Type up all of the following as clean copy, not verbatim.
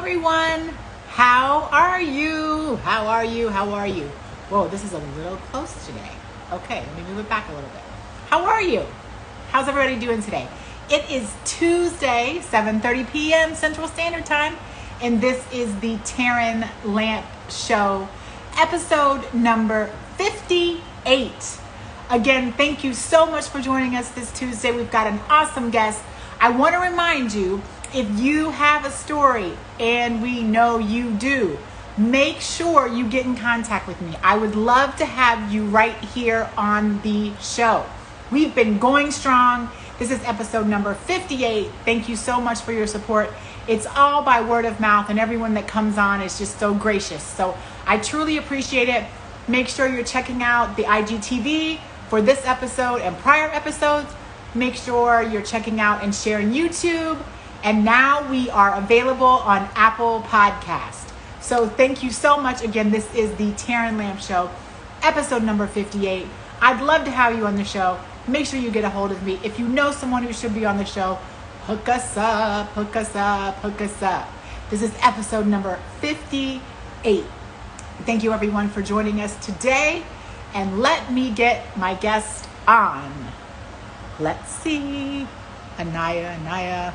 everyone. How are you? How are you? How are you? Whoa, this is a little close today. Okay, let me move it back a little bit. How are you? How's everybody doing today? It is Tuesday, 7:30 p.m. Central Standard Time, and this is the TERRAN Lamp Show, episode number 58. Again, thank you so much for joining us this Tuesday. We've got an awesome guest. I want to remind you, if you have a story, and we know you do, make sure you get in contact with me. I would love to have you right here on the show. We've been going strong. This is episode number 58. Thank you so much for your support. It's all by word of mouth, and everyone that comes on is just so gracious. So I truly appreciate it. Make sure you're checking out the IGTV for this episode and prior episodes. Make sure you're checking out and sharing YouTube. And now we are available on Apple Podcast. So thank you so much. Again, this is the TERRAN Lamp Show, episode number 58. I'd love to have you on the show. Make sure you get a hold of me. If you know someone who should be on the show, hook us up, hook us up, hook us up. This is episode number 58. Thank you everyone for joining us today. And let me get my guest on. Let's see. Anaya.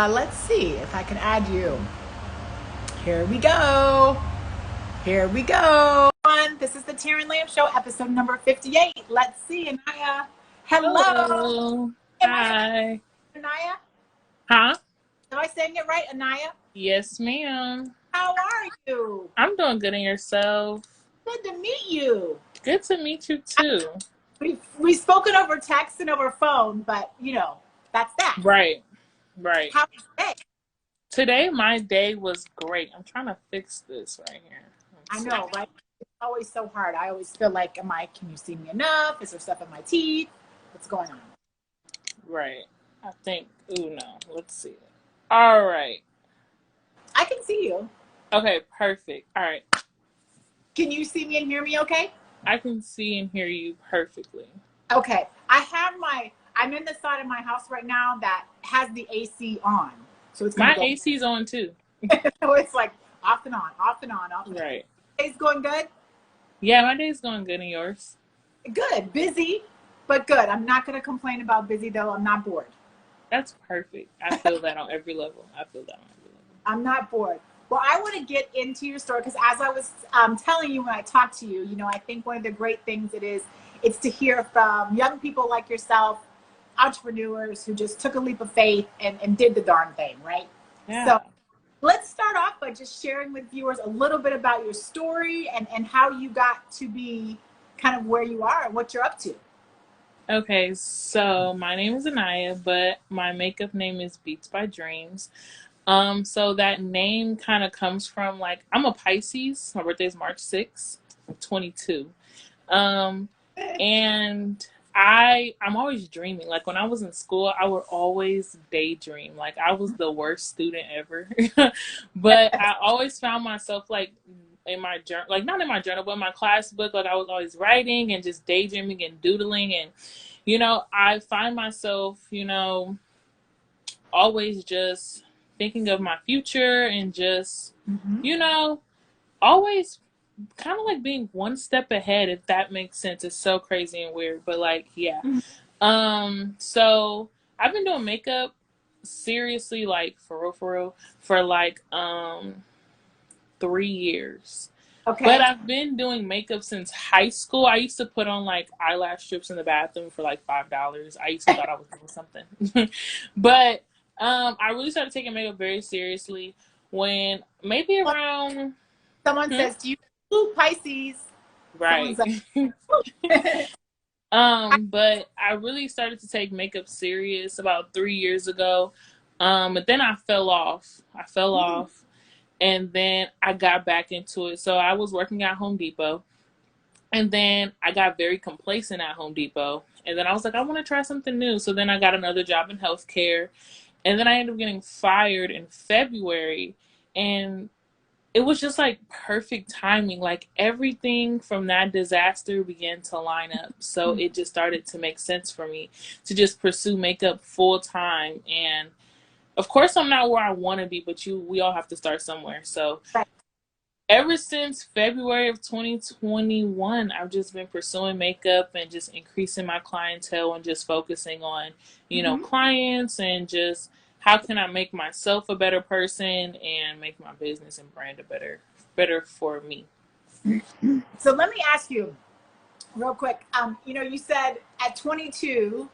Let's see if I can add you. Here we go. This is the TERRAN Lamp Show, episode number 58. Let's see, Anaya. Hello. Hi. Anaya? Huh? Am I saying it right, Anaya? Yes, ma'am. How are you? I'm doing good, and yourself? Good to meet you. Good to meet you, too. We've spoken over text and over phone, but, that's that. Right. How was your day? Today, my day was great. I'm trying to fix this right here. I know, right? It's always so hard. I always feel like, can you see me enough? Is there stuff in my teeth? What's going on? Right. I think, no. Let's see. All right. I can see you. Okay, perfect. All right. Can you see me and hear me okay? I can see and hear you perfectly. Okay. I'm in the side of my house right now that has the AC on. So it's my AC's on too. So it's like off and on, off and on, off and right. on. Day's going good? Yeah, my day's going good, and yours? Good. Busy, but good. I'm not going to complain about busy though. I'm not bored. That's perfect. I feel that on every level. I'm not bored. Well, I want to get into your story because as I was telling you when I talked to you, I think one of the great things it's to hear from young people like yourself, entrepreneurs who just took a leap of faith and did the darn thing, right? Yeah. So let's start off by just sharing with viewers a little bit about your story and how you got to be kind of where you are and what you're up to. Okay, so my name is Anaya, but my makeup name is Beats by Dreams. So that name kind of comes from I'm a Pisces. My birthday is March 6th. I'm 22. And I'm always dreaming. Like when I was in school, I would always daydream. Like I was the worst student ever. But I always found myself in my journal, not in my journal, but in my class book, I was always writing and just daydreaming and doodling. And, I find myself, always just thinking of my future and just, always kind of being one step ahead, if that makes sense. It's so crazy and weird, but yeah. So I've been doing makeup seriously, for real, for 3 years. Okay. But I've been doing makeup since high school. I used to put on eyelash strips in the bathroom for $5. I used to thought I was doing something. But I really started taking makeup very seriously when maybe around someone says to you, "Ooh, Pisces." Right. But I really started to take makeup serious about 3 years ago. But then I fell off. And then I got back into it. So I was working at Home Depot. And then I got very complacent at Home Depot. And then I was like, I want to try something new. So then I got another job in healthcare. And then I ended up getting fired in February. And it was just perfect timing. Everything from that disaster began to line up. So it just started to make sense for me to just pursue makeup full time. And Of course, I'm not where I want to be, but we all have to start somewhere. So Right. ever since February of 2021, I've just been pursuing makeup and just increasing my clientele and just focusing on, Hmm. clients and just how can I make myself a better person and make my business and brand a better for me. So let me ask you real quick. You said at 22,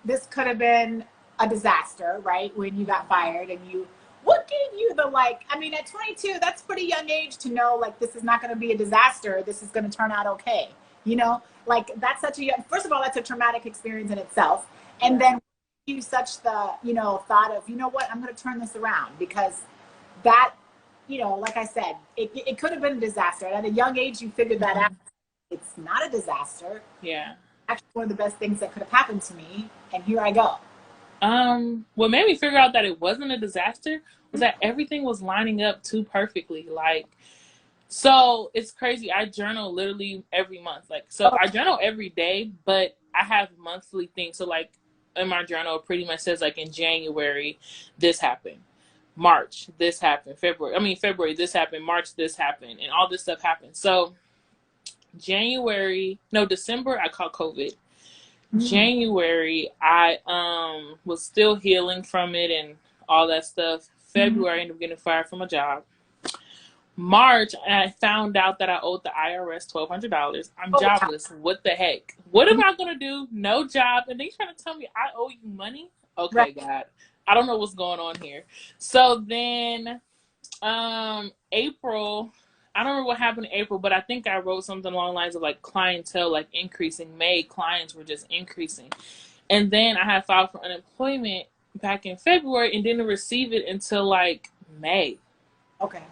this could have been a disaster, right? When you got fired and what gave you the like, I mean, at 22, that's pretty young age to know like this is not going to be a disaster. This is going to turn out okay. Like that's such a young, first of all, that's a traumatic experience in itself. And Yeah. then you such the, thought of, you know what, I'm going to turn this around because that, like I said, it could have been a disaster. And at a young age, you figured that out. Mhm. It's not a disaster. Yeah. Actually, one of the best things that could have happened to me. And here I go. What made me figure out that it wasn't a disaster was that everything was lining up too perfectly. Like, so it's crazy. I journal literally every month. Like, so I journal every day, but I have monthly things. So, like, in my journal, it pretty much says, like, in January, this happened. March, this happened. February, this happened. March, this happened. And all this stuff happened. So, December, I caught COVID. Mm. January, I was still healing from it and all that stuff. Mhm. February, I ended up getting fired from a job. March, I found out that I owed the IRS $1,200. I'm Oh, jobless. What the heck? What am I gonna do? No job, and they trying to tell me I owe you money? right. Okay, God, I don't know what's going on here. So then, April, I don't remember what happened in April, but I think I wrote something along the lines of like clientele like increasing. May clients were just increasing, and then I had filed for unemployment back in February and didn't receive it until like May. Okay.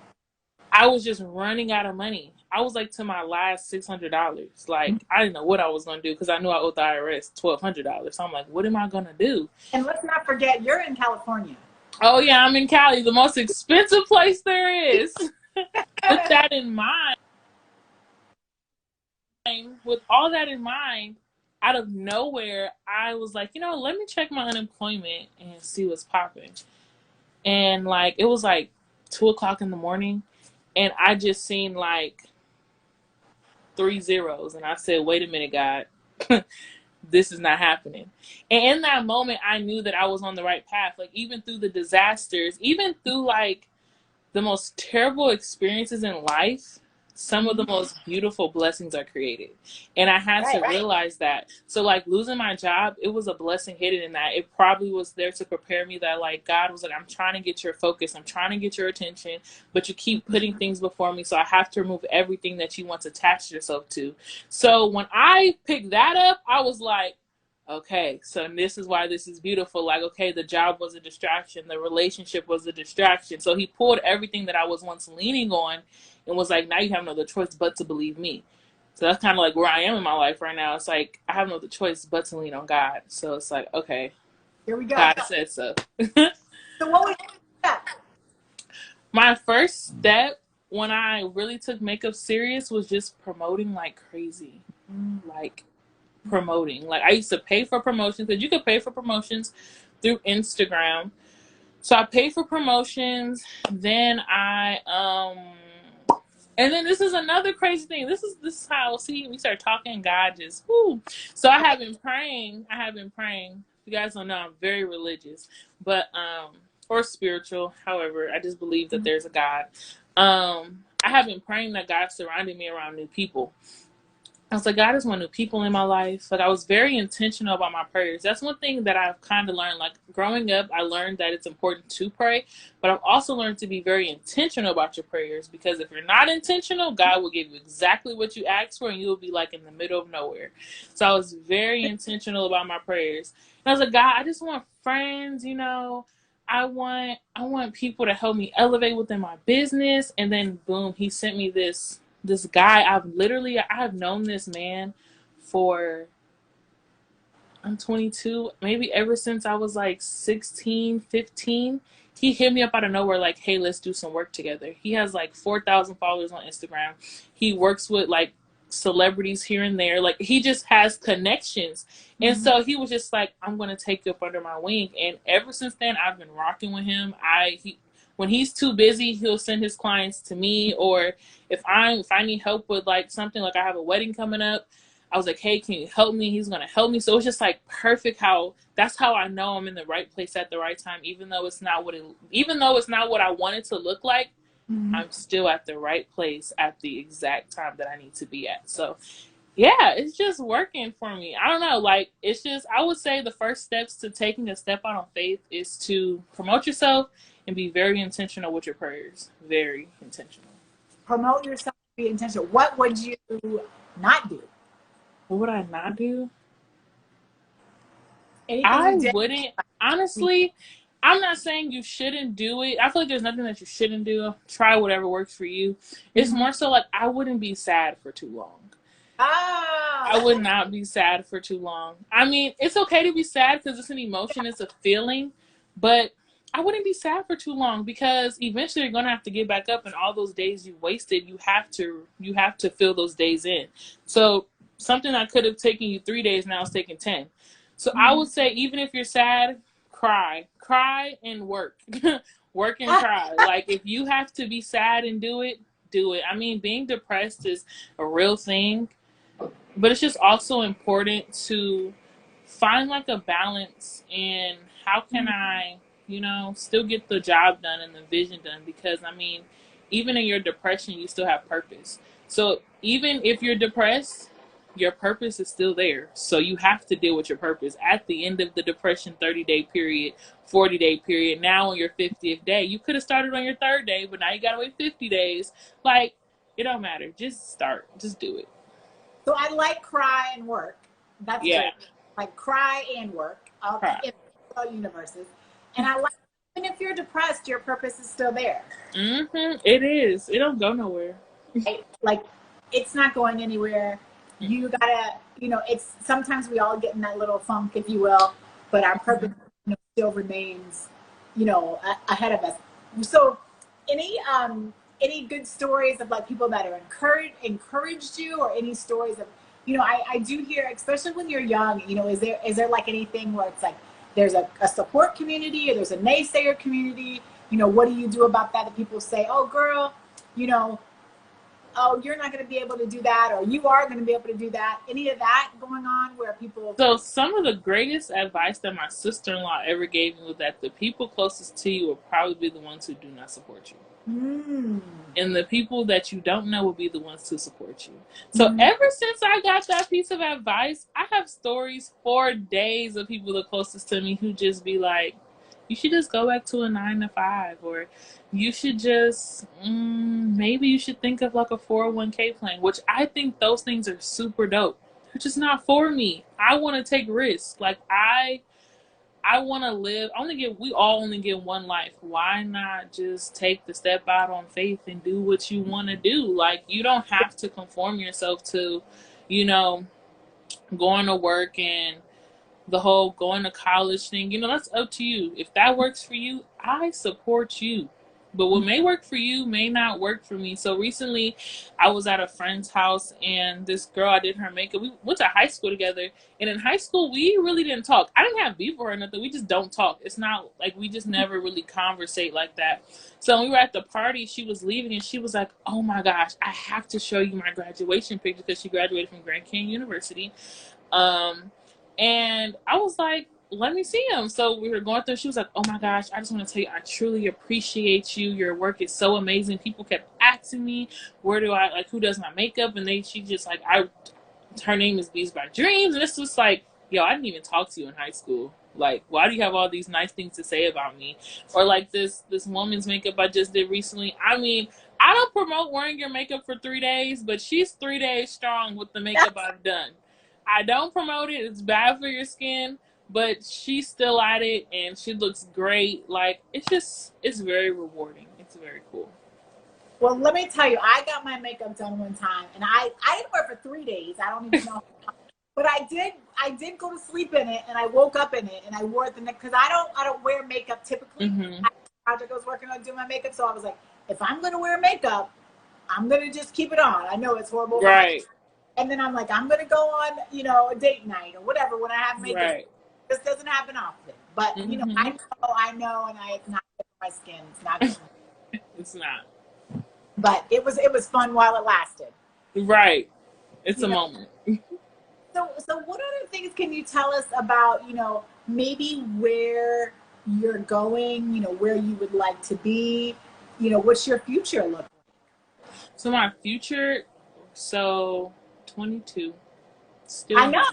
I was just running out of money. I was like to my last $600. Like I didn't know what I was gonna do because I knew I owed the IRS $1,200. So I'm like, what am I gonna do? And let's not forget, you're in California. Oh yeah, I'm in Cali, the most expensive place there is. With that in mind, with all that in mind, out of nowhere, I was like, let me check my unemployment and see what's popping. And like, it was like 2 o'clock in the morning, and I just seen like 3 zeros, and I said, "Wait a minute, God." This is not happening. And in that moment, I knew that I was on the right path. Like, even through the disasters, even through like the most terrible experiences in life, some of the Mhm. most beautiful blessings are created. And I had to Right. realize that. So, like, losing my job, it was a blessing hidden in that. It probably was there to prepare me that, like, God was like, I'm trying to get your focus, I'm trying to get your attention, but you keep putting things before me. So, I have to remove everything that you once attached yourself to. So, when I picked that up, I was like, okay, so this is why this is beautiful. Like, okay, the job was a distraction, the relationship was a distraction. So he pulled everything that I was once leaning on and was like, now you have no other choice but to believe me. So that's kind of like where I am in my life right now. It's like I have no other choice but to lean on God. So it's like, okay, Here we go. God said so. So what was that? My first step when I really took makeup serious was just promoting like crazy. Like promoting. Like I used to pay for promotions because you could pay for promotions through Instagram. So I paid for promotions. Then and then this is another crazy thing. This is how see we start talking. God just whoo. So I have been praying. I have been praying. You guys don't know I'm very religious, but or spiritual. However, I just believe that there's a God. I have been praying that God surrounded me around new people. I was like, God, I just want new people in my life. Like, I was very intentional about my prayers. That's one thing that I've kind of learned. Like, growing up, I learned that it's important to pray, but I've also learned to be very intentional about your prayers because if you're not intentional, God will give you exactly what you asked for and you'll be like in the middle of nowhere. So I was very intentional about my prayers. And I was like, God, I just want friends, I want people to help me elevate within my business. And then boom, he sent me this guy. I have known this man for I'm 22, maybe ever since I was like 16, 15. He hit me up out of nowhere like, "Hey, let's do some work together." He has like 4,000 followers on Instagram. He works with like celebrities here and there. Like, he just has connections. And so he was just like, I'm going to take you up under my wing. And ever since then, I've been rocking with him. When he's too busy, he'll send his clients to me. Or if I need help with like something, like I have a wedding coming up, I was like, hey, can you help me? He's going to help me. So it's just like perfect that's how I know I'm in the right place at the right time, even though it's not what I want it to look like. I'm still at the right place at the exact time that I need to be at. So yeah, it's just working for me. I don't know. Like, it's just, I would say the first steps to taking a step out on faith is to promote yourself and be very intentional with your prayers. Very intentional. Promote yourself, be intentional. What would you not do? What would I not do? Anything I you did? wouldn't. Honestly, I'm not saying you shouldn't do it. I feel like there's nothing that you shouldn't do. Try whatever works for you. It's more so like, I wouldn't be sad for too long. I would not be sad for too long. I mean, it's okay to be sad because it's an emotion, it's a feeling, but I wouldn't be sad for too long, because eventually you're gonna have to get back up, and all those days you wasted, you have to fill those days in. So something that could have taken you 3 days now is taking 10. So I would say, even if you're sad, cry and work, work and cry. Like, if you have to be sad and do it, do it. I mean, being depressed is a real thing. But it's just also important to find like a balance in how can I, still get the job done and the vision done. Because I mean, even in your depression, you still have purpose. So even if you're depressed, your purpose is still there. So you have to deal with your purpose. At the end of the depression 30-day period, 40-day period, now on your 50th day, you could have started on your 3rd day, but now you got to wait 50 days. Like, it don't matter. Just start. Just do it. So I like cry and work. That's great. Like, cry and work. In all universes. And I like, even if you're depressed, your purpose is still there. It is. It don't go nowhere. Like, it's not going anywhere. You gotta, it's, sometimes we all get in that little funk, if you will, but our purpose still remains, ahead of us. So any good stories of like people that are encouraged you, or any stories of, I do hear, especially when you're young, is there like anything where it's like there's a support community, or there's a naysayer community? What do you do about that? That people say, oh girl, oh, you're not going to be able to do that, or you are going to be able to do that. Any of that going on where people... So some of the greatest advice that my sister-in-law ever gave me was that the people closest to you will probably be the ones who do not support you. And the people that you don't know will be the ones to support you. So ever since I got that piece of advice, I have stories for days of people the closest to me who just be like, you should just go back to a 9 to 5, or you should just, maybe you should think of like a 401k plan, which I think those things are super dope. They're just not for me. I want to take risks. Like, I want to live. We all only get one life. Why not just take the step out on faith and do what you want to do? Like, you don't have to conform yourself to, going to work and the whole going to college thing. That's up to you. If that works for you, I support you. But what may work for you may not work for me. So recently, I was at a friend's house, and this girl, I did her makeup. We went to high school together, and in high school, we really didn't talk. I didn't have beef or nothing. We just don't talk. It's not like we just never really conversate like that. So when we were at the party, she was leaving, and she was like, oh my gosh, I have to show you my graduation picture, because she graduated from Grand Canyon University. And I was like, let me see him. So we were going through, she was like, oh my gosh, I just want to tell you, I truly appreciate you. Your work is so amazing. People kept asking me, who does my makeup? And she just like, her name is Bees by Dreams. And it's just like, yo, I didn't even talk to you in high school. Like, why do you have all these nice things to say about me? Or like this woman's makeup I just did recently. I mean, I don't promote wearing your makeup for 3 days, but she's 3 days strong with the makeup I've done. I don't promote it. It's bad for your skin, but she's still at it, and she looks great. Like, it's very rewarding. It's very cool. Well, let me tell you, I got my makeup done one time, and I didn't wear it for 3 days. I don't even know. But I did go to sleep in it, and I woke up in it, and I wore it the next, because I don't wear makeup typically. Project I was working on doing my makeup, so I was like, if I'm going to wear makeup, I'm going to just keep it on. I know it's horrible. Right. And then I'm like, I'm gonna go on, a date night or whatever when I have makeup. Right. This doesn't happen often, but Hmm. I know, and it's not good for my skin. It's not good. It's not. But it was fun while it lasted. Right. It's You a know. moment. So what other things can you tell us about, maybe where you're going, where you would like to be, what's your future look like? So my future, so 22, I still know, young.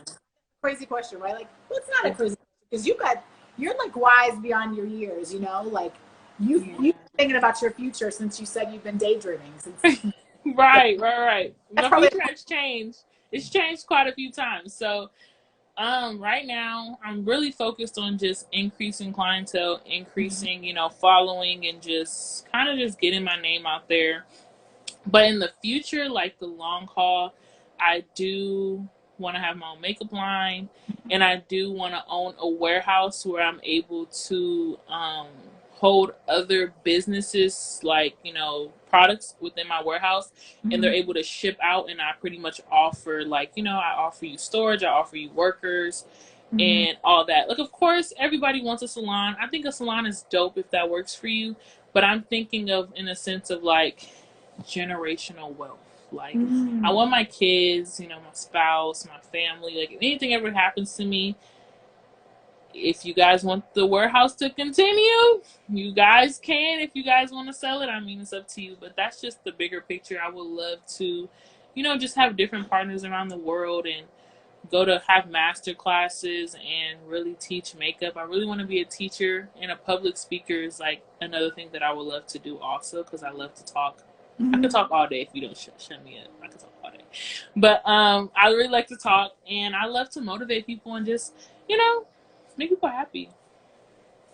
crazy question, right? Like, well, it's not a crazy question because you're like wise beyond your years, like you've Yeah. been thinking about your future since you said you've been daydreaming since. Right, right, right. That's My probably. future has changed. It's changed quite a few times. So, right now I'm really focused on just increasing clientele, increasing, following, and just kind of just getting my name out there. But in the future, like the long haul, I do want to have my own makeup line, and I do want to own a warehouse where I'm able to hold other businesses, like, products within my warehouse, and they're Mhm. able to ship out. And I pretty much offer, like, I offer you storage, I offer you workers, Mhm. and all that. Like, of course, everybody wants a salon. I think a salon is dope if that works for you. But I'm thinking of in a sense of like generational wealth. Like, I Mm. want my kids, my spouse, my family, like if anything ever happens to me, if you guys want the warehouse to continue, you guys can. If you guys want to sell it, I mean, it's up to you. But that's just the bigger picture. I would love to, just have different partners around the world and go to have master classes and really teach makeup. I really want to be a teacher, and a public speaker is like another thing that I would love to do also because I love to talk. I could Mhm. talk all day if you don't shut me up. I could talk all day. But I really like to talk, and I love to motivate people and just, you know, make people happy.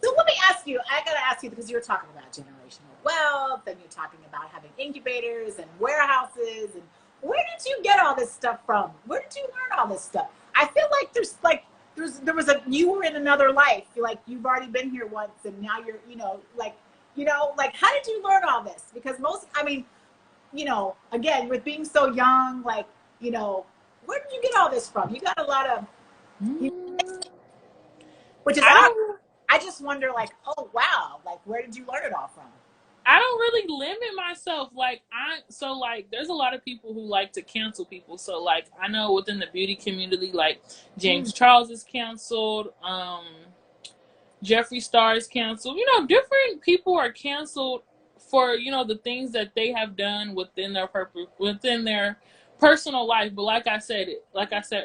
So let me ask you, I gotta ask you because you're talking about generational wealth and you're talking about having incubators and warehouses and where did you get all this stuff from? Where did you learn all this stuff? I feel like you were in another life. Like you've already been here once and now you're, like how did you learn all this? Because again, with being so young, where did you get all this from? You got a lot of Mm, which is I odd. don't. I just wonder, like, oh wow, like where did you learn it all from? I don't really limit myself. Like, there's a lot of people who like to cancel people. So like, I know within the beauty community, like Mm. James Charles is canceled. Jeffree Star is canceled. Different people are canceled for the things that they have done within their purpose, within their personal life. But like I said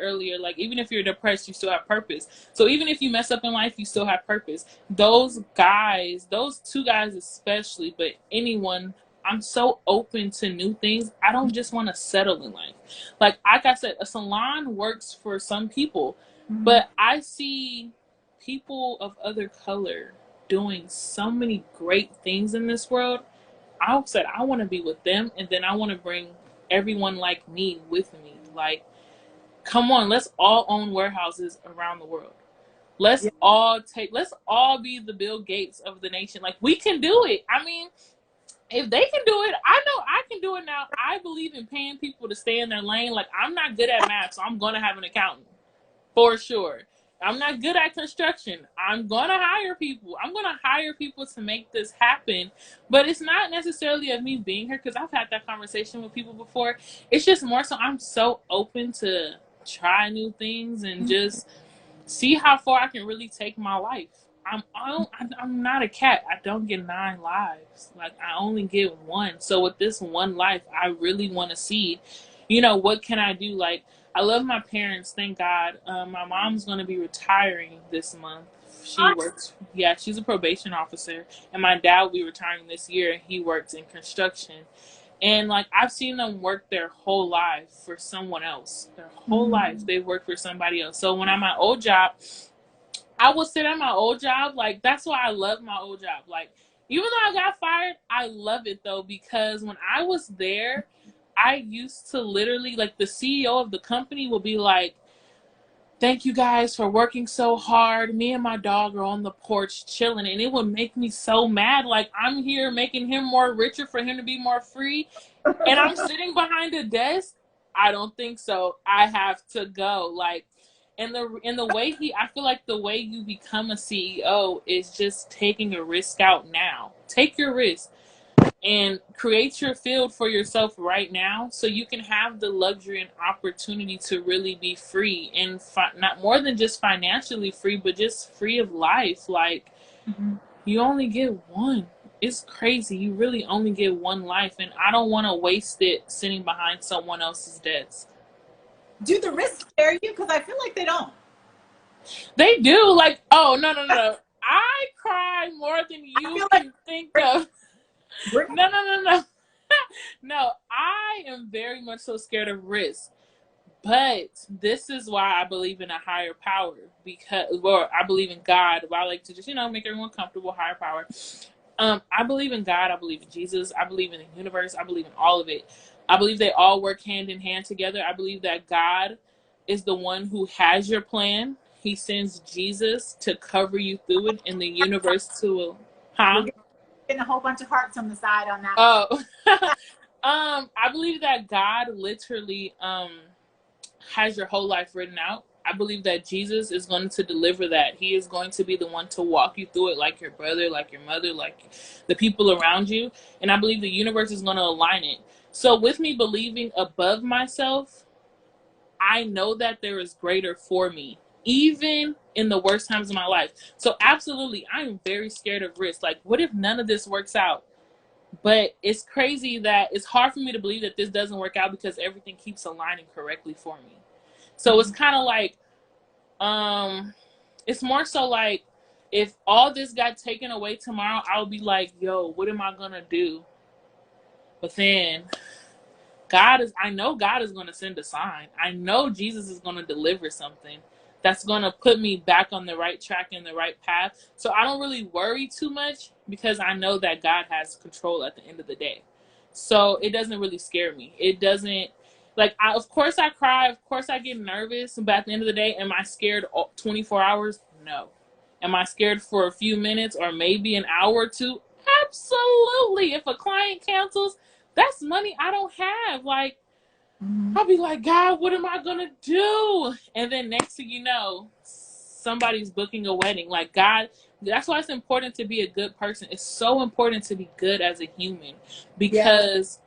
earlier, like even if you're depressed, you still have purpose. So even if you mess up in life, you still have purpose. Those guys, those two guys especially, but anyone. I'm so open to new things. I don't just want to settle in life. Like I said, a salon works for some people, Mhm. but I see people of other color doing so many great things in this world. I said I want to be with them, and then I want to bring everyone like me with me. Like, come on, let's all own warehouses around the world. Yeah. Let's all be the Bill Gates of the nation. Like, we can do it. I mean, if they can do it, I know I can do it now. I believe in paying people to stay in their lane. Like, I'm not good at math, so I'm going to have an accountant for sure. I'm not good at construction. I'm going to hire people. I'm going to hire people to make this happen. But it's not necessarily of me being here because I've had that conversation with people before. It's just more so I'm so open to try new things and just see how far I can really take my life. I'm not a cat. I don't get 9 lives. Like, I only get one. So with this one life, I really want to see, what can I do? Like, I love my parents. Thank God. My mom's going to be retiring this month. She works. Yeah, she's a probation officer, and my dad will be retiring this year. He works in construction, and like I've seen them work their whole life for someone else. Their whole life Mhm. they work for somebody else. So when I'm at my old job, I will sit at my old job. Like, that's why I love my old job. Like, even though I got fired, I love it though because when I was there, I used to literally, like, the CEO of the company will be like, "Thank you guys for working so hard. Me and my dog are on the porch chilling," and it would make me so mad. Like, I'm here making him more richer for him to be more free, and I'm sitting behind a desk. I don't think so. I have to go. Like, in the way I feel like the way you become a CEO is just taking a risk out now. Take your risk and create your field for yourself right now so you can have the luxury and opportunity to really be free and not more than just financially free, but just free of life. Like, you only get one. It's crazy. You really only get one life, and I don't want to waste it sitting behind someone else's desk. Do the risks scare you? Because I feel like they don't. They do. Like, oh, no, no, no. I cry more than you can think of. No, no, no, no. No, I am very much so scared of risk. But this is why I believe in a higher power, or I believe in God. But I like to just, make everyone comfortable, higher power. I believe in God. I believe in Jesus. I believe in the universe. I believe in all of it. I believe they all work hand in hand together. I believe that God is the one who has your plan. He sends Jesus to cover you through it, in the universe to, We're getting a whole bunch of hearts on the side on that. Oh, I believe that God literally has your whole life written out. I believe that Jesus is going to deliver that. He is going to be the one to walk you through it, like your brother, like your mother, like the people around you. And I believe the universe is going to align it. So with me believing above myself, I know that there is greater for me, even in the worst times of my life. So absolutely, I am very scared of risk. Like, what if none of this works out? But it's crazy that it's hard for me to believe that this doesn't work out because everything keeps aligning correctly for me. So it's kind of like, it's more so like, if all this got taken away tomorrow, I'll be like, yo, what am I going to do? But then I know God is going to send a sign. I know Jesus is going to deliver something that's going to put me back on the right track and the right path. So I don't really worry too much because I know that God has control at the end of the day. So it doesn't really scare me. It doesn't, like, of course I cry. Of course I get nervous. But at the end of the day, am I scared 24 hours? No. Am I scared for a few minutes or maybe an hour or two? Absolutely. If a client cancels, that's money I don't have. Like, I'll be like, God, what am I going to do? And then next thing you know, somebody's booking a wedding. Like, God, that's why it's important to be a good person. It's so important to be good as a human because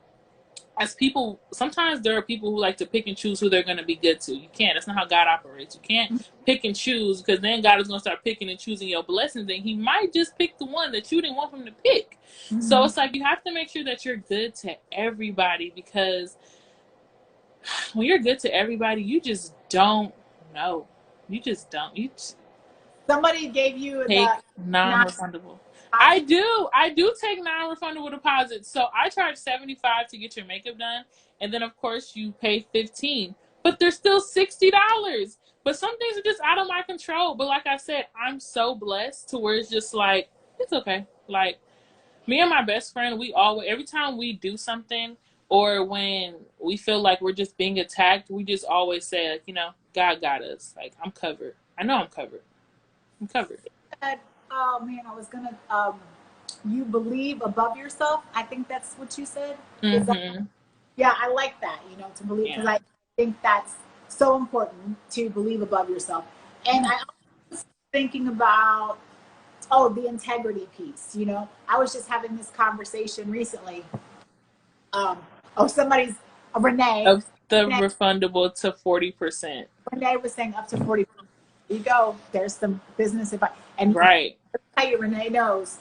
as people, sometimes there are people who like to pick and choose who they're going to be good to. You can't. That's not how God operates. You can't pick and choose because then God is going to start picking and choosing your blessings and he might just pick the one that you didn't want him to pick. So it's like you have to make sure that you're good to everybody because when you're good to everybody, you just don't know. You just don't. Somebody gave you take the non-refundable. I do take non-refundable deposits. So I charge $75 to get your makeup done, and then of course you pay $15. But there's still $60. But some things are just out of my control. But like I said, I'm so blessed to where it's just like it's okay. Like me and my best friend, we always every time we do something or when we feel like we're just being attacked, we just always say, like, God got us. Like, I'm covered. I know I'm covered. I'm covered. Oh man, I was gonna. You believe above yourself. I think that's what you said. Yeah, I like that. To believe because I think that's so important to believe above yourself. And I was thinking about the integrity piece. I was just having this conversation recently. Somebody's Renee. Of the refundable to 40%. Renee was saying up to 40%. There you go. There's some business advice. And right. I'll tell you, Renee knows.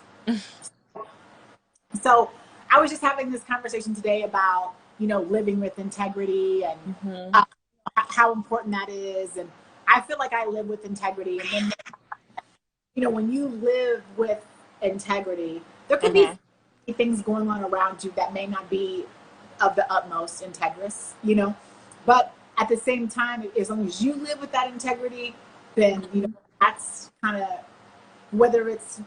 So I was just having this conversation today about, living with integrity and how important that is. And I feel like I live with integrity. And then, when you live with integrity, there can be things going on around you that may not be of the utmost integrous, but at the same time, as long as you live with that integrity, then that's kind of whether it's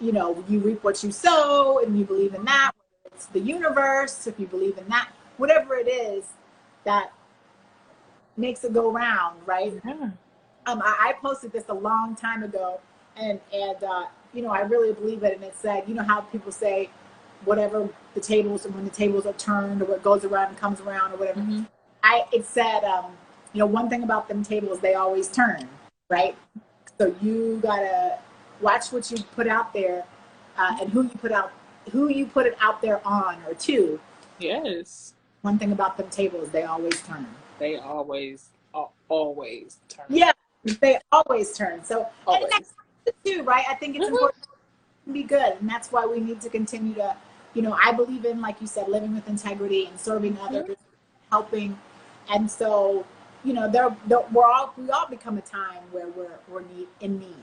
you reap what you sow and you believe in that, whether it's the universe, if you believe in that, whatever it is that makes it go round, right? I posted this a long time ago, and I really believe it, and it said, how people say whatever the tables, and when the tables are turned, or what goes around and comes around, or whatever. it said, one thing about them tables, they always turn, right? So you gotta watch what you put out there, and who you put it out there on or to. Yes. One thing about them tables, they always turn. They always turn. Yeah, they always turn. So, and Always. that's too, right? I think it's Mm-hmm. important to be good, and that's why we need to continue to, I believe in, like you said, living with integrity and serving others, helping, and so, we all become a time where in need.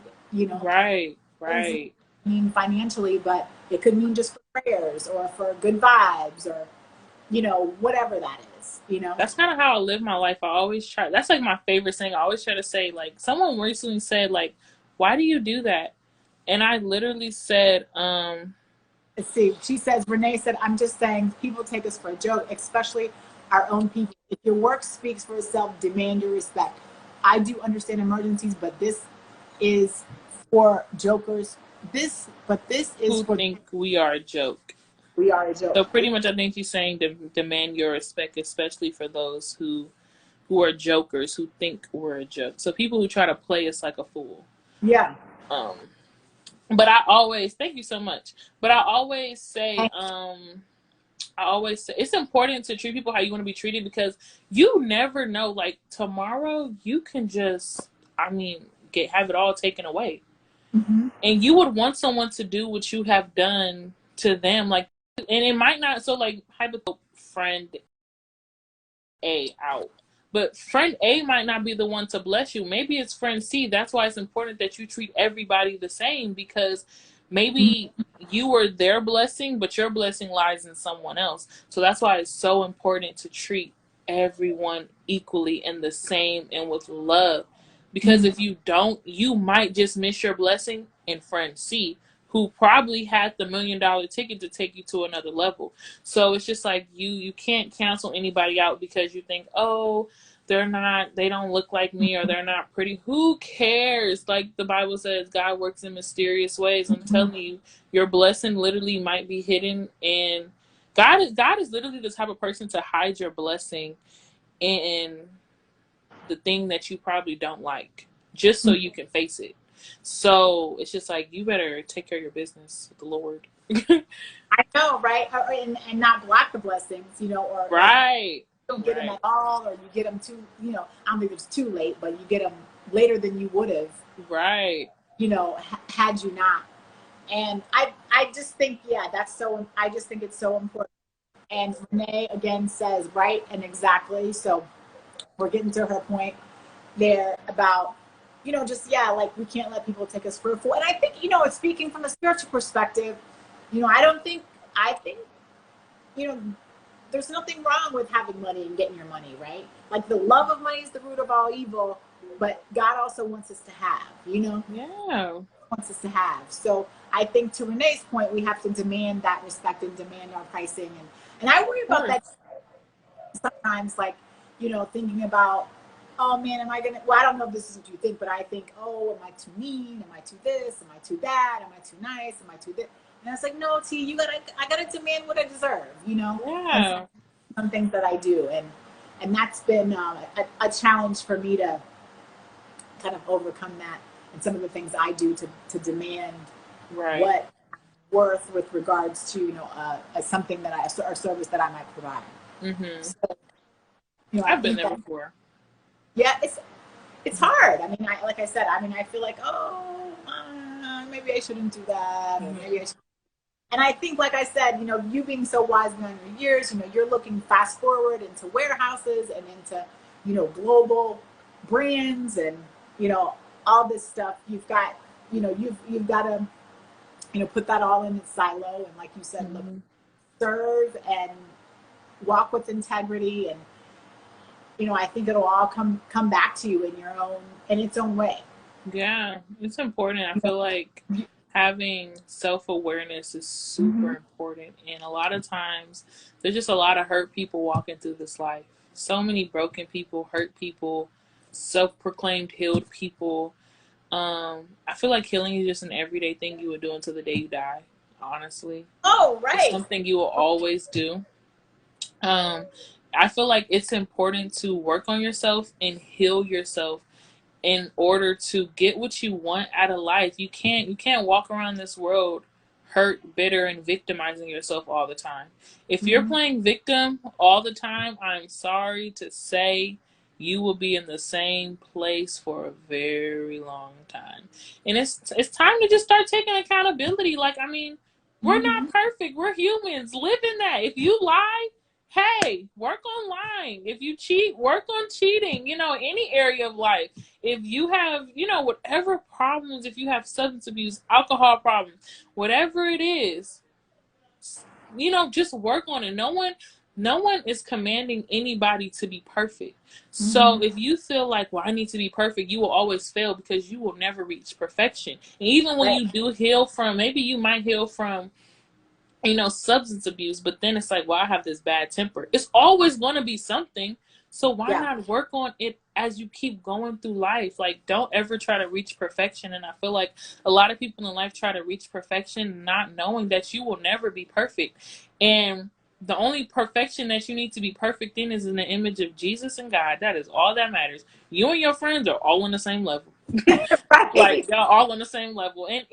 Right, Doesn't right. mean financially, but it could mean just for prayers or for good vibes or whatever that is. That's kind of how I live my life. I always try. That's like my favorite thing. I always try to say, like, someone recently said, like, why do you do that? And I literally said, Let's see. She says, Renee said, I'm just saying people take us for a joke, especially our own people. If your work speaks for itself, demand your respect. I do understand emergencies, but this is for jokers. This is who for think we are a joke. we are a joke. So pretty much, I think she's saying demand your respect, especially for those who are jokers, who think we're a joke. So people who try to play us like a fool. Yeah. Um, but I always thank you so much. But I always say it's important to treat people how you want to be treated because you never know. Like tomorrow, you can just, I mean, have it all taken away, Mm-hmm. and you would want someone to do what you have done to them, like, and it might not. So, like, hypothetical friend A out. But friend A might not be the one to bless you. Maybe it's friend C. That's why it's important that you treat everybody the same because maybe you were their blessing, but your blessing lies in someone else. So that's why it's so important to treat everyone equally and the same and with love. Because Mm-hmm. if you don't, you might just miss your blessing in friend C, who probably had the $1 million ticket to take you to another level. So it's just like you can't cancel anybody out because you think, oh, they don't look like me or they're not pretty. Who cares? Like the Bible says, God works in mysterious ways. I'm telling you, your blessing literally might be hidden, and God is literally the type of person to hide your blessing in the thing that you probably don't like, just so you can face it. So it's just like you better take care of your business with the Lord. I know, right? And not block the blessings, or Right. don't get them Right. at all, or you get them too, I don't think it's too late, but you get them later than you would have, Right. had you not. And I just think, yeah, I just think it's so important. And Renee again says, right and exactly. So we're getting to her point there about, just, yeah, like we can't let people take us for a fool. And I think, it's speaking from a spiritual perspective, I don't think, I think, you know, there's nothing wrong with having money and getting your money, right? Like the love of money is the root of all evil, but God also wants us to have, Yeah. wants us to have. So I think to Renee's point, we have to demand that respect and demand our pricing. And I worry Of about that course. sometimes, like, thinking about, oh man, am I gonna, well, I don't know if this is what you think, but I think, oh, am I too mean? Am I too this? Am I too that? Am I too nice? Am I too this? And it's like, no, T, I gotta demand what I deserve, and Yeah. some things that I do. And that's been a challenge for me to kind of overcome that. And some of the things I do to demand Right. what worth with regards to, something that or service that I might provide. Mhm. So, I I've been think there that, before. yeah, it's hard. I mean, like I said, I mean, I feel like, oh, maybe I shouldn't do that, or maybe I should. And I think, like I said, you being so wise beyond your years, you're looking fast forward into warehouses and into, global brands and, all this stuff. You've got, you've got to, put that all in its silo. And like you said, look, Mhm. serve and walk with integrity. And, I think it'll all come back to you in its own way. Yeah, it's important. I feel like having self-awareness is super Mm-hmm. important, and a lot of times there's just a lot of hurt people walking through this life. So many broken people, hurt people, self-proclaimed healed people. I feel like healing is just an everyday thing you would do until the day you die. Honestly, Oh, it's right. something you will always do. Um, I feel like it's important to work on yourself and heal yourself in order to get what you want out of life. You can't walk around this world hurt, bitter, and victimizing yourself all the time. If you're Mm-hmm. playing victim all the time, I'm sorry to say you will be in the same place for a very long time. And it's time to just start taking accountability. Like, I mean, we're Mm-hmm. not perfect. We're humans. Live in that. If you lie, hey, work on lying. If you cheat, work on cheating. Any area of life. If you have, whatever problems, if you have substance abuse, alcohol problems, whatever it is, just work on it. No one is commanding anybody to be perfect. So Mm-hmm. if you feel like, well, I need to be perfect, you will always fail because you will never reach perfection. And even when Right. you do heal from, maybe you might heal from substance abuse, but then it's like, well, I have this bad temper. It's always going to be something. So why Yeah. not work on it as you keep going through life? Like, don't ever try to reach perfection. And I feel like a lot of people in life try to reach perfection, not knowing that you will never be perfect. And the only perfection that you need to be perfect in is in the image of Jesus and God. That is all that matters. You and your friends are all on the same level. Right. Like, y'all all on the same level. And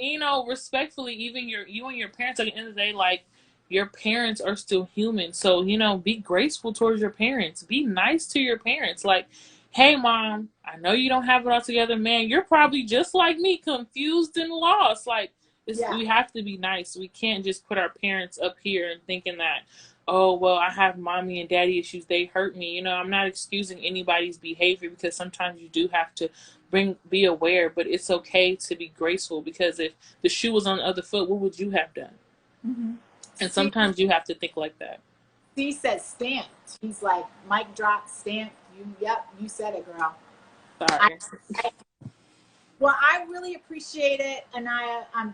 respectfully, even you and your parents, at the end of the day, like, your parents are still human. So, be graceful towards your parents. Be nice to your parents. Like, hey, mom, I know you don't have it all together, man. You're probably just like me, confused and lost. Like, Yeah. we have to be nice. We can't just put our parents up here and thinking that, oh, well, I have mommy and daddy issues. They hurt me. I'm not excusing anybody's behavior, because sometimes you do have to be aware, but it's okay to be graceful, because if the shoe was on the other foot, what would you have done? Mm-hmm. And See, sometimes you have to think like that. he said stamped. He's like, mic drop, stamped. Yep, you said it, girl. I, Sorry. I Well, I really appreciate it, and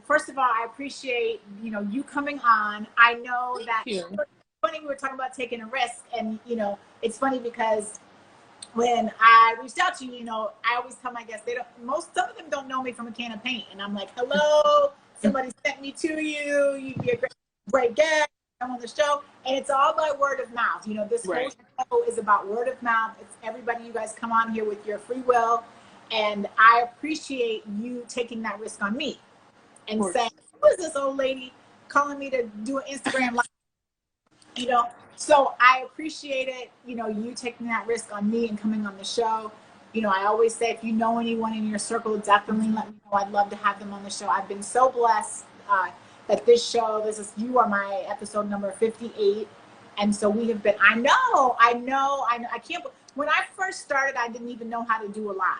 first of all, I appreciate you coming on. I know Thank that you. funny we were talking about taking a risk, and it's funny because when I reached out to you, I always tell my guests some of them don't know me from a can of paint, and I'm like, hello, somebody sent me to you. You'd be a great guest. I'm on the show, and it's all by word of mouth. This whole Right. show is about word of mouth. It's everybody. You guys come on here with your free will, and I appreciate you taking that risk on me Of and saying, course. "Who is this old lady calling me to do an Instagram live?" So I appreciate it, you taking that risk on me and coming on the show. I always say, if you know anyone in your circle, definitely let me know. I'd love to have them on the show. I've been so blessed that you are my episode number 58. And so we have been, I can't, when I first started, I didn't even know how to do a live.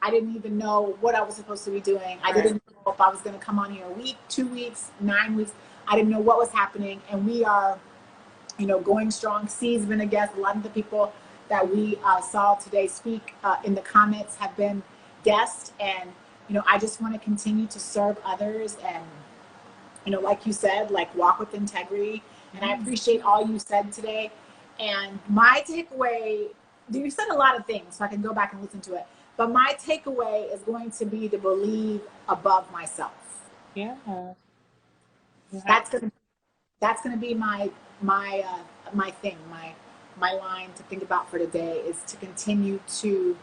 I didn't even know what I was supposed to be doing. I Right. didn't know if I was going to come on here a week, 2 weeks, 9 weeks. I didn't know what was happening. And we are, going strong. C's been a guest. A lot of the people that we saw today speak in the comments have been guests. And, I just want to continue to serve others and, like you said, like walk with integrity. And I appreciate all you said today. And my takeaway, you said a lot of things, so I can go back and listen to it. But my takeaway is going to be to believe above myself. Yeah. You have That's to. gonna that's gonna be my thing, my line to think about for today is to continue to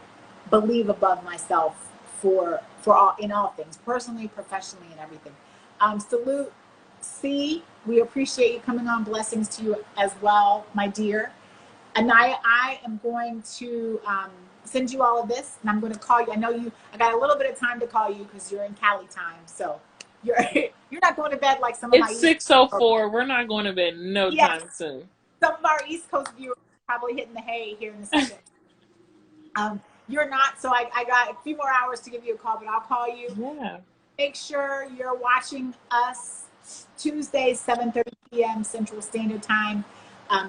believe above myself for all in all things, personally, professionally, and everything. Salute, C. We appreciate you coming on. Blessings to you as well, my dear. Anaya, I am going to send you all of this, and I'm going to call you. I know you. I got a little bit of time to call you because you're in Cali time, so you're you're not going to bed like some of my It's East 6:04. We're not going to bed no Yes, time soon. some of our East Coast viewers are probably hitting the hay here in a second. You're not, so I got a few more hours to give you a call, but I'll call you. Yeah. Make sure you're watching us Tuesdays, 7:30 p.m. Central Standard Time.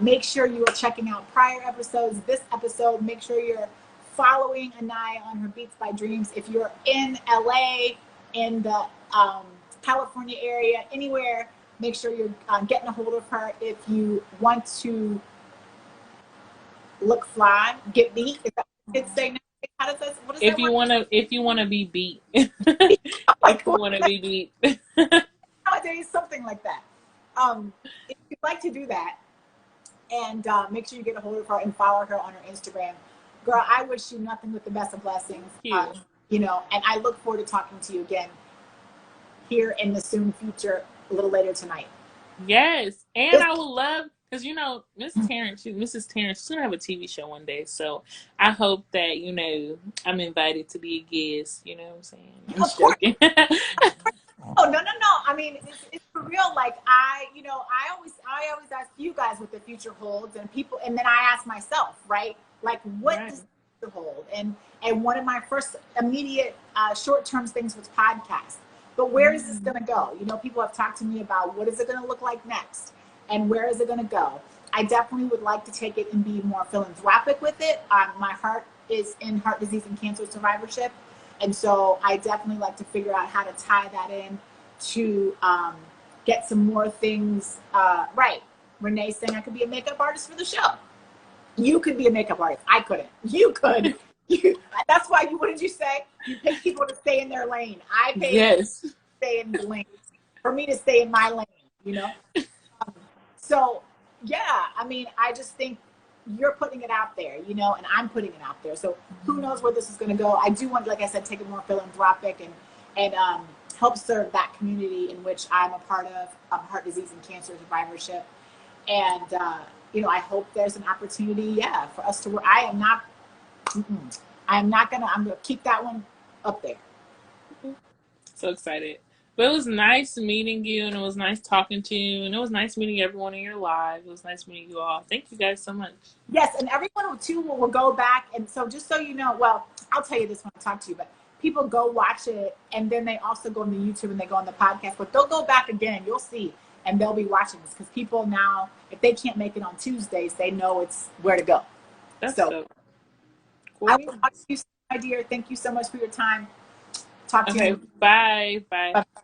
Make sure you are checking out prior episodes. This episode, make sure you're following Anaya on her Beats by Dreams. If you're in LA, in the California area, anywhere, make sure you're getting a hold of her. If you want to look fly, get beat. Is that what kids say now? How does that? What does If that you word? wanna, if you wanna be beat, Like if you wanna be beat. nowadays, something like that. If you'd like to do that, And make sure you get a hold of her and follow her on her Instagram. Girl, I wish you nothing but the best of blessings. Thank you. You know, and I look forward to talking to you again here in the soon future, a little later tonight. Yes, and I would love, because you know, Mrs. Terrence, she's gonna have a TV show one day. So I hope that I'm invited to be a guest. You know what I'm saying? I'm Of just course. joking. Oh, no. I mean, it's for real. Like I always ask you guys what the future holds, and then I ask myself, right? Like, what Right. does the future hold? And one of my first immediate short-term things was podcast. But where is this going to go? You know, people have talked to me about what is it going to look like next, and where is it going to go? I definitely would like to take it and be more philanthropic with it. My heart is in heart disease and cancer survivorship. And so I definitely like to figure out how to tie that in to get some more things right. Renee's saying I could be a makeup artist for the show. You could be a makeup artist. I couldn't. You could. That's why what did you say? You pay people to stay in their lane. I pay Yes. to stay in the lane. For me to stay in my lane, you know? So, yeah, I mean, I just think you're putting it out there, you know, and I'm putting it out there. So who knows where this is going to go? I do want, like I said, take it more philanthropic and help serve that community in which I'm a part of, heart disease and cancer survivorship. And, you know, I hope there's an opportunity, yeah, for us to work. I'm going to keep that one up there. So excited. But it was nice meeting you, and it was nice talking to you, and it was nice meeting everyone in your live. It was nice meeting you all. Thank you guys so much. Yes, and everyone too will go back. And so just so you know, well, I'll tell you this when I talk to you, but people go watch it, and then they also go on the YouTube and they go on the podcast, but they'll go back again, you'll see, and they'll be watching this because people now, if they can't make it on Tuesdays, they know it's where to go. That's so dope. I will talk to you, my dear. Thank you so much for your time. Talk to Okay, you. bye. Bye. Bye.